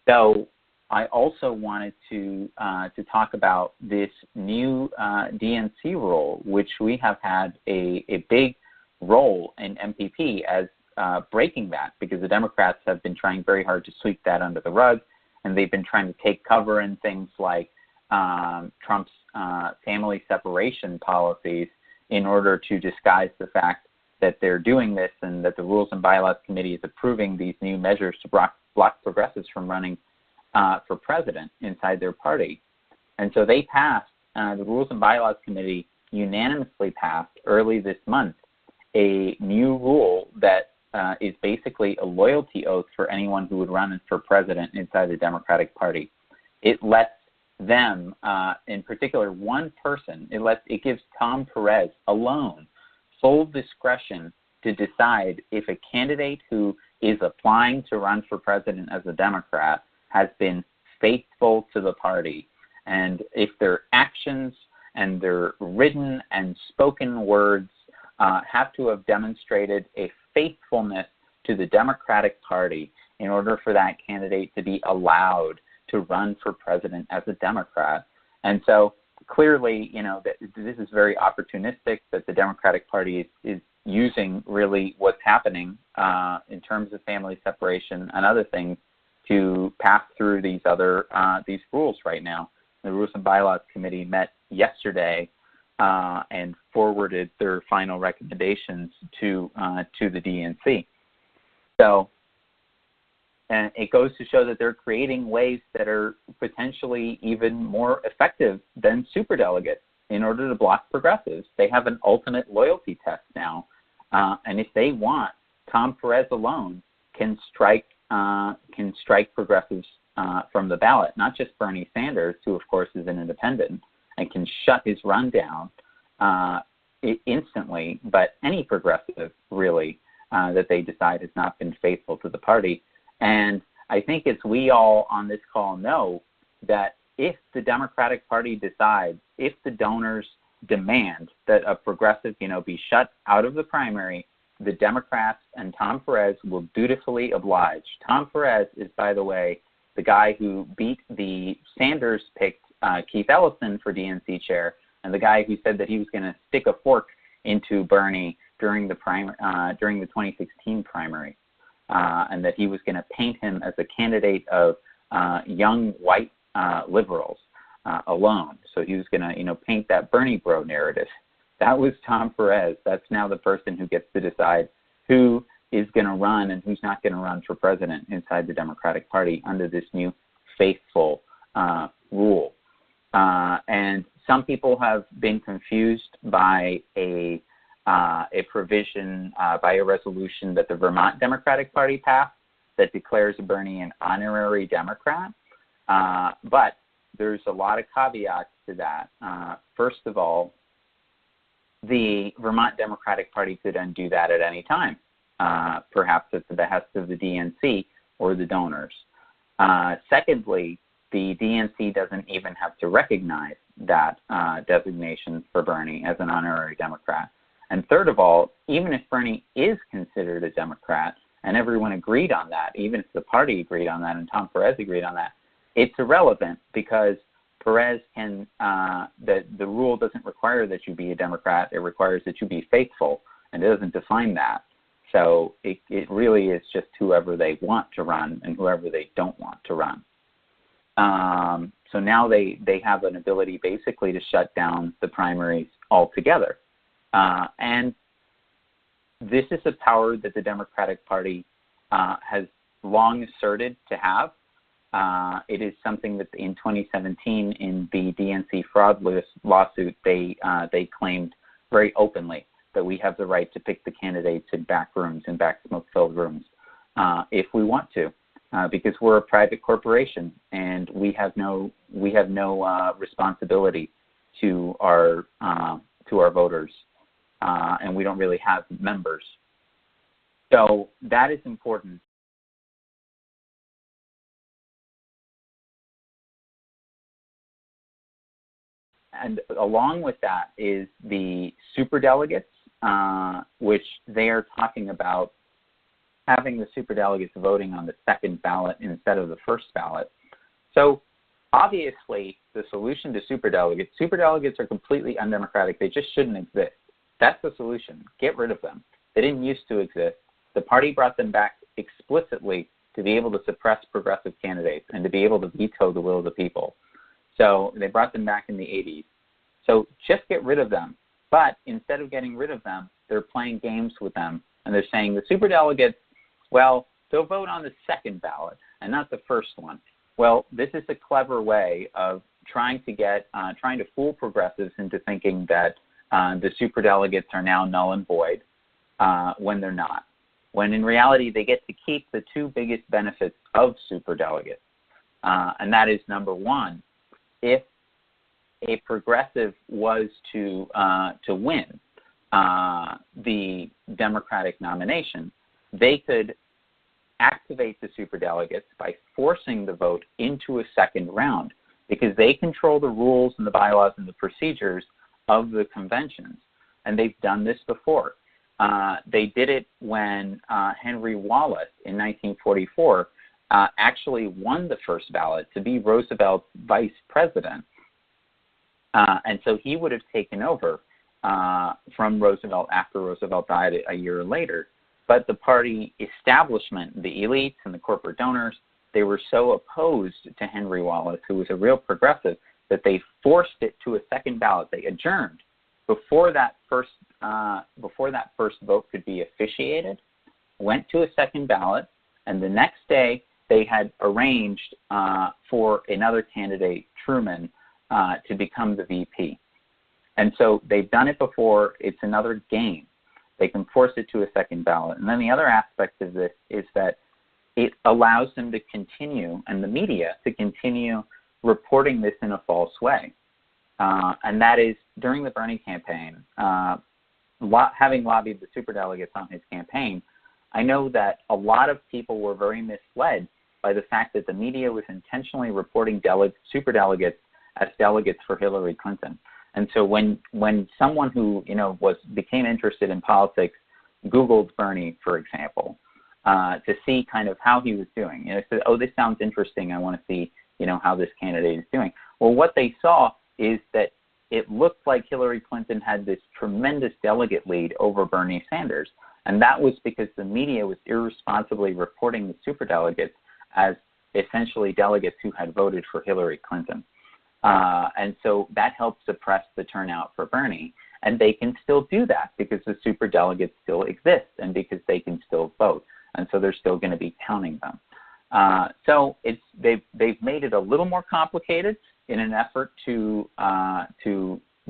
So I also wanted to talk about this new DNC rule, which we have had a big role in MPP as breaking that, because the Democrats have been trying very hard to sweep that under the rug, and they've been trying to take cover in things like Trump's family separation policies in order to disguise the fact that they're doing this and that the Rules and Bylaws Committee is approving these new measures to block progressives from running for president inside their party. And so they passed, the Rules and Bylaws Committee unanimously passed early this month a new rule that is basically a loyalty oath for anyone who would run for president inside the Democratic Party. It lets them, in particular one person, it gives Tom Perez alone sole discretion to decide if a candidate who is applying to run for president as a Democrat has been faithful to the party, and if their actions and their written and spoken words have to have demonstrated a faithfulness to the Democratic Party in order for that candidate to be allowed to run for president as a Democrat. And so clearly, you know, this is very opportunistic, that the Democratic Party is using really what's happening in terms of family separation and other things to pass through these other these rules right now. The Rules and Bylaws Committee met yesterday and forwarded their final recommendations to the DNC. So, and it goes to show that they're creating ways that are potentially even more effective than superdelegates in order to block progressives. They have an ultimate loyalty test now, and if they want, Tom Perez alone can strike progressives from the ballot, not just Bernie Sanders, who of course is an independent and can shut his run down instantly, but any progressive really that they decide has not been faithful to the party. And I think as we all on this call know, that if the Democratic Party decides, if the donors demand that a progressive, be shut out of the primary, the Democrats and Tom Perez will dutifully oblige. Tom Perez is, by the way, the guy who beat the Sanders-picked Keith Ellison for DNC chair, and the guy who said that he was going to stick a fork into Bernie during the 2016 primary, and that he was going to paint him as a candidate of young white liberals alone. So he was going to, paint that Bernie bro narrative. That was Tom Perez. That's now the person who gets to decide who is going to run and who's not going to run for president inside the Democratic Party under this new faithful rule. And some people have been confused by a provision, by a resolution that the Vermont Democratic Party passed that declares Bernie an honorary Democrat. But there's a lot of caveats to that. First of all, the Vermont Democratic Party could undo that at any time, perhaps at the behest of the DNC or the donors. Secondly, the DNC doesn't even have to recognize that designation for Bernie as an honorary Democrat. And third of all, even if Bernie is considered a Democrat, and everyone agreed on that, even if the party agreed on that and Tom Perez agreed on that, it's irrelevant because Perez can, the rule doesn't require that you be a Democrat. It requires that you be faithful, and it doesn't define that. So it really is just whoever they want to run and whoever they don't want to run. So now they have an ability basically to shut down the primaries altogether. And this is a power that the Democratic Party has long asserted to have. It is something that in 2017 in the DNC fraud lawsuit, they claimed very openly that we have the right to pick the candidates in back rooms, in back smoke-filled rooms, if we want to, because we're a private corporation and we have no responsibility to our voters, and we don't really have members. So that is important. And along with that is the superdelegates, which they are talking about having the superdelegates voting on the second ballot instead of the first ballot. So obviously, the solution to superdelegates are completely undemocratic. They just shouldn't exist. That's the solution. Get rid of them. They didn't used to exist. The party brought them back explicitly to be able to suppress progressive candidates and to be able to veto the will of the people. So they brought them back in the 80s. So just get rid of them. But instead of getting rid of them, they're playing games with them. And they're saying the superdelegates, well, they'll vote on the second ballot and not the first one. Well, this is a clever way of trying to fool progressives into thinking that the superdelegates are now null and void when they're not. When in reality, they get to keep the two biggest benefits of superdelegates. And that is, number one, if a progressive was to win the Democratic nomination, they could activate the superdelegates by forcing the vote into a second round, because they control the rules and the bylaws and the procedures of the conventions. And they've done this before. They did it when Henry Wallace in 1944 actually won the first ballot to be Roosevelt's vice president. And so he would have taken over from Roosevelt after Roosevelt died a year later. But the party establishment, the elites and the corporate donors, they were so opposed to Henry Wallace, who was a real progressive, that they forced it to a second ballot. They adjourned before that first vote could be officiated, went to a second ballot, and the next day they had arranged for another candidate, Truman, to become the VP. And so they've done it before. It's another game. They can force it to a second ballot. And then the other aspect of this is that it allows them to continue, and the media to continue reporting this in a false way. And that is, during the Bernie campaign, having lobbied the superdelegates on his campaign, I know that a lot of people were very misled by the fact that the media was intentionally reporting superdelegates as delegates for Hillary Clinton. And so when someone who became interested in politics Googled Bernie, for example, to see kind of how he was doing, said, oh, this sounds interesting. I want to see how this candidate is doing. Well, what they saw is that it looked like Hillary Clinton had this tremendous delegate lead over Bernie Sanders, and that was because the media was irresponsibly reporting the superdelegates as essentially delegates who had voted for Hillary Clinton. And so that helped suppress the turnout for Bernie. And they can still do that because the superdelegates still exist and because they can still vote. And so they're still going to be counting them. So they've made it a little more complicated in an effort to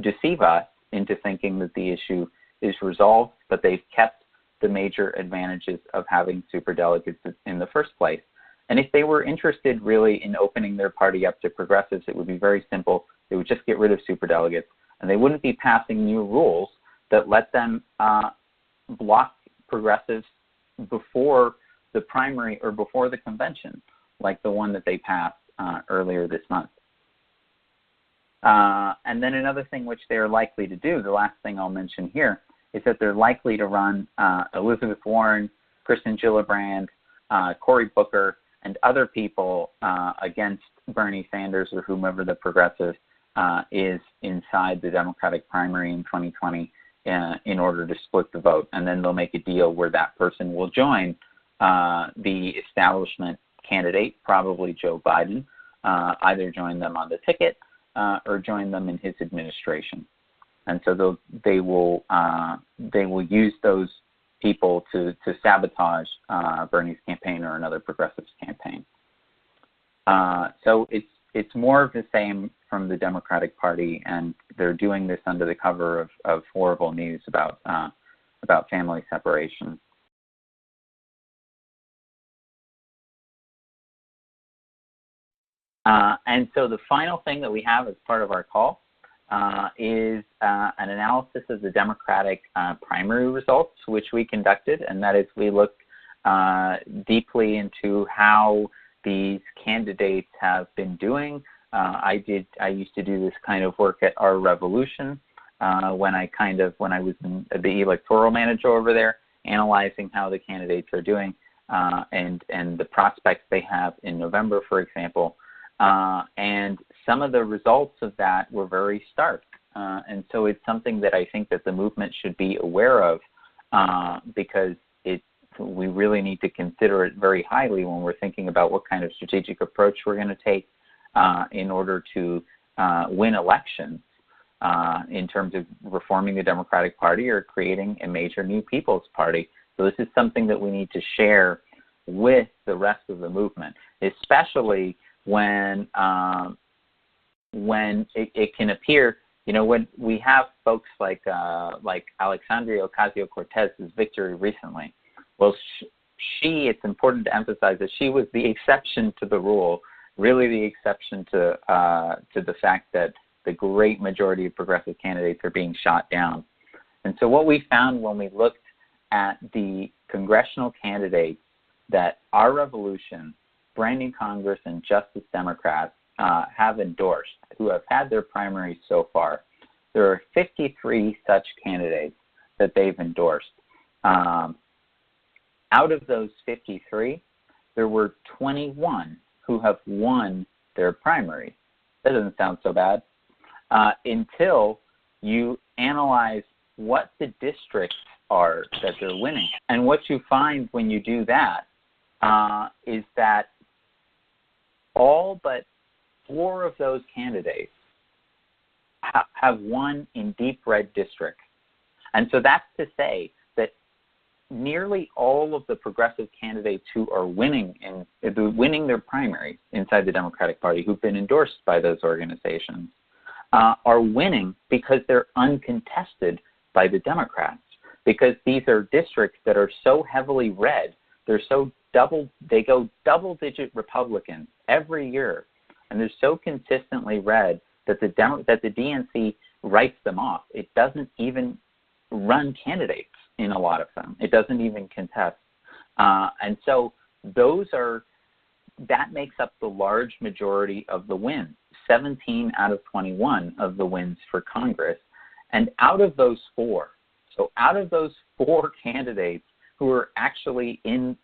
deceive us into thinking that the issue is resolved, but they've kept the major advantages of having superdelegates in the first place. And if they were interested really in opening their party up to progressives, it would be very simple. They would just get rid of superdelegates, and they wouldn't be passing new rules that let them block progressives before the primary or before the convention, like the one that they passed earlier this month. And then another thing which they are likely to do, the last thing I'll mention here, is that they're likely to run Elizabeth Warren, Kristen Gillibrand, Cory Booker, and other people against Bernie Sanders or whomever the progressive is inside the Democratic primary in 2020 in order to split the vote. And then they'll make a deal where that person will join the establishment candidate, probably Joe Biden, either join them on the ticket or join them in his administration. And so they will use those people to sabotage Bernie's campaign or another progressive's campaign. So it's more of the same from the Democratic Party, and they're doing this under the cover of horrible news about family separation. And so the final thing that we have as part of our call is an analysis of the Democratic primary results, which we conducted, and that is we looked deeply into how these candidates have been doing. I used to do this kind of work at Our Revolution when I was the electoral manager over there, analyzing how the candidates are doing. and the prospects they have in November, for example. And some of the results of that were very stark. And so it's something that I think that the movement should be aware of, because we really need to consider it very highly when we're thinking about what kind of strategic approach we're going to take in order to win elections in terms of reforming the Democratic Party or creating a major new People's Party. So this is something that we need to share with the rest of the movement, especially when it can appear, when we have folks like Alexandria Ocasio-Cortez's victory recently. Well, it's important to emphasize that she was the exception to the rule, really the exception to the fact that the great majority of progressive candidates are being shot down. And so what we found when we looked at the congressional candidates that Our Revolution, Branding Congress, and Justice Democrats have endorsed, who have had their primaries so far, there are 53 such candidates that they've endorsed. Out of those 53, there were 21 who have won their primary. That doesn't sound so bad until you analyze what the districts are that they're winning. And what you find when you do that is that all but 4 of those candidates have won in deep red districts. And so that's to say that nearly all of the progressive candidates who are winning their primaries inside the Democratic Party, who've been endorsed by those organizations, are winning because they're uncontested by the Democrats, because these are districts that are so heavily red, they go double-digit Republican every year, and they're so consistently red that the DNC writes them off. It doesn't even run candidates in a lot of them. It doesn't even contest. And so that makes up the large majority of the wins, 17 out of 21 of the wins for Congress. And out of those 4 candidates who are actually in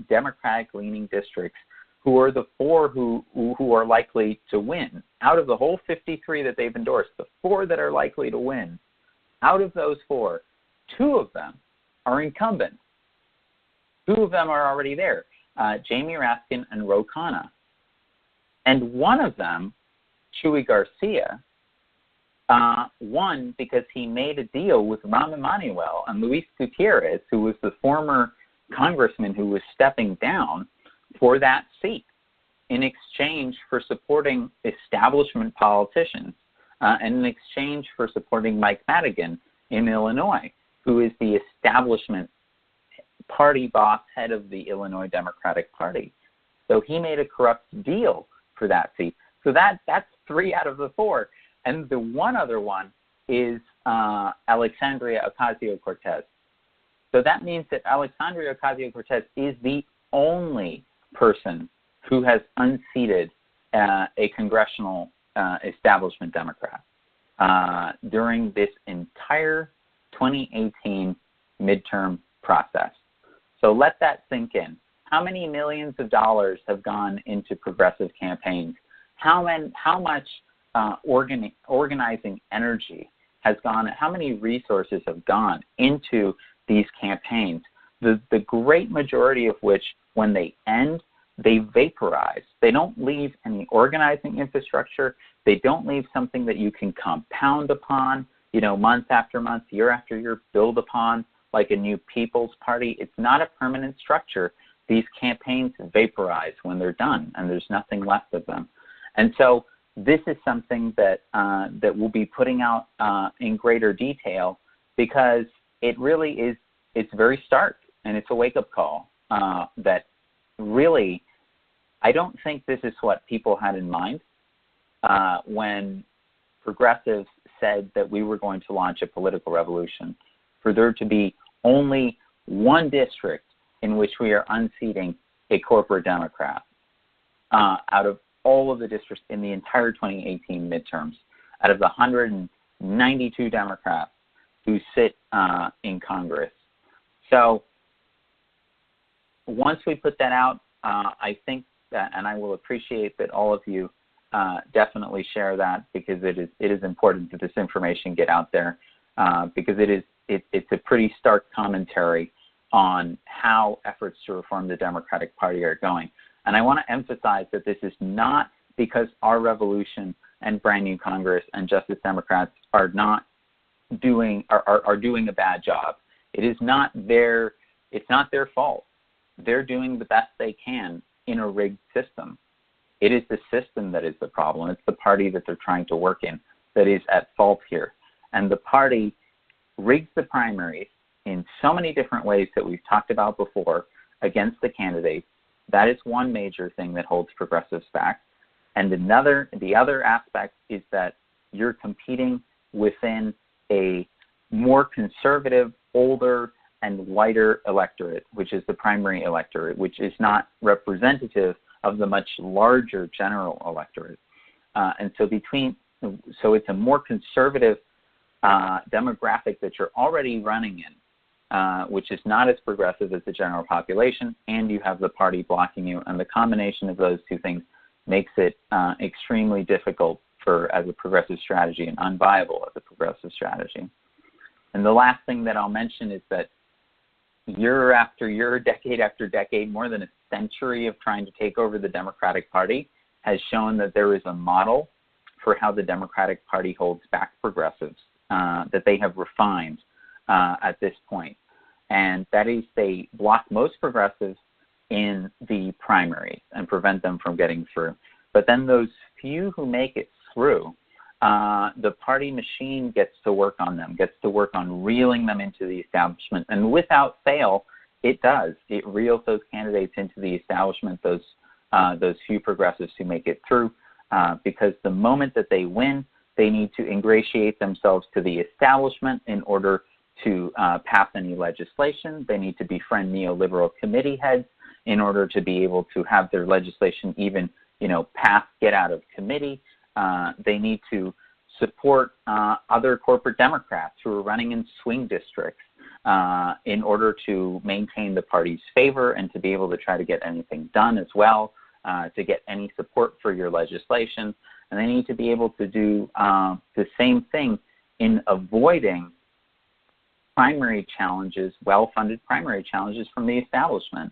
Democratic-leaning districts, who are the 4 who are likely to win, out of the whole 53 that they've endorsed, the 4 that are likely to win, out of those 4, 2 of them are incumbents. 2 of them are already there, Jamie Raskin and Ro Khanna. And one of them, Chuy Garcia, won because he made a deal with Rahm Emanuel and Luis Gutierrez, who was the former congressman who was stepping down, for that seat in exchange for supporting establishment politicians and in exchange for supporting Mike Madigan in Illinois, who is the establishment party boss, head of the Illinois Democratic Party. So he made a corrupt deal for that seat. So that's 3 out of the 4. And the one other one is Alexandria Ocasio-Cortez. So that means that Alexandria Ocasio-Cortez is the only person who has unseated a congressional establishment Democrat during this entire 2018 midterm process. So let that sink in. How many millions of dollars have gone into progressive campaigns? How much organizing energy has gone? How many resources have gone into these campaigns? The great majority of which, when they end, they vaporize. They don't leave any organizing infrastructure. They don't leave something that you can compound upon, month after month, year after year, build upon, like a new People's Party. It's not a permanent structure. These campaigns vaporize when they're done, and there's nothing left of them. And so this is something that we'll be putting out in greater detail, because it really is, it's very stark, and it's a wake-up call that really, I don't think this is what people had in mind when progressives said that we were going to launch a political revolution, for there to be only one district in which we are unseating a corporate Democrat out of all of the districts in the entire 2018 midterms, out of the 192 Democrats who sit in Congress. So once we put that out, I think that, and I will appreciate that all of you definitely share that, because it is important that this information get out there, because it's a pretty stark commentary on how efforts to reform the Democratic Party are going. And I want to emphasize that this is not because our revolution and Brand New Congress and Justice Democrats are doing a bad job. It's not their fault. They're doing the best they can in a rigged system. It is the system that is the problem. It's the party that they're trying to work in that is at fault here. And the party rigs the primaries in so many different ways that we've talked about before against the candidates. That is one major thing that holds progressives back. And the other aspect is that you're competing within a more conservative, older, and whiter electorate, which is the primary electorate, which is not representative of the much larger general electorate. And so it's a more conservative demographic that you're already running in, which is not as progressive as the general population, and you have the party blocking you. And the combination of those two things makes it extremely difficult as a progressive strategy and unviable as a progressive strategy. And the last thing that I'll mention is that year after year, decade after decade, more than a century of trying to take over the Democratic Party has shown that there is a model for how the Democratic Party holds back progressives that they have refined at this point. And that is, they block most progressives in the primaries and prevent them from getting through. But then those few who make it through, the party machine gets to work on them, gets to work on reeling them into the establishment. And without fail, it does. It reels those candidates into the establishment, those few progressives who make it through, because the moment that they win, they need to ingratiate themselves to the establishment in order to pass any legislation. They need to befriend neoliberal committee heads in order to be able to have their legislation even, pass, get out of committee. They need to support other corporate Democrats who are running in swing districts in order to maintain the party's favor and to be able to try to get anything done as well, to get any support for your legislation. And they need to be able to do the same thing in avoiding primary challenges, well-funded primary challenges from the establishment.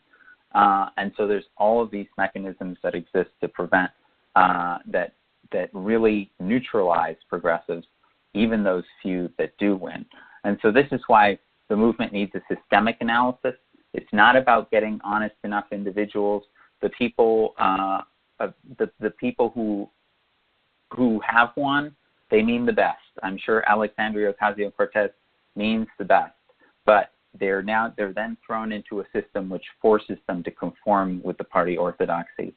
And so there's all of these mechanisms that exist to prevent that really neutralize progressives, even those few that do win. And so this is why the movement needs a systemic analysis. It's not about getting honest enough individuals. The people, the people who have won, they mean the best. I'm sure Alexandria Ocasio-Cortez means the best, but they're then thrown into a system which forces them to conform with the party orthodoxy,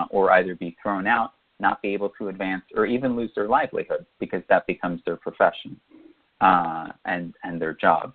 or either be thrown out, not be able to advance, or even lose their livelihood, because that becomes their profession and their job.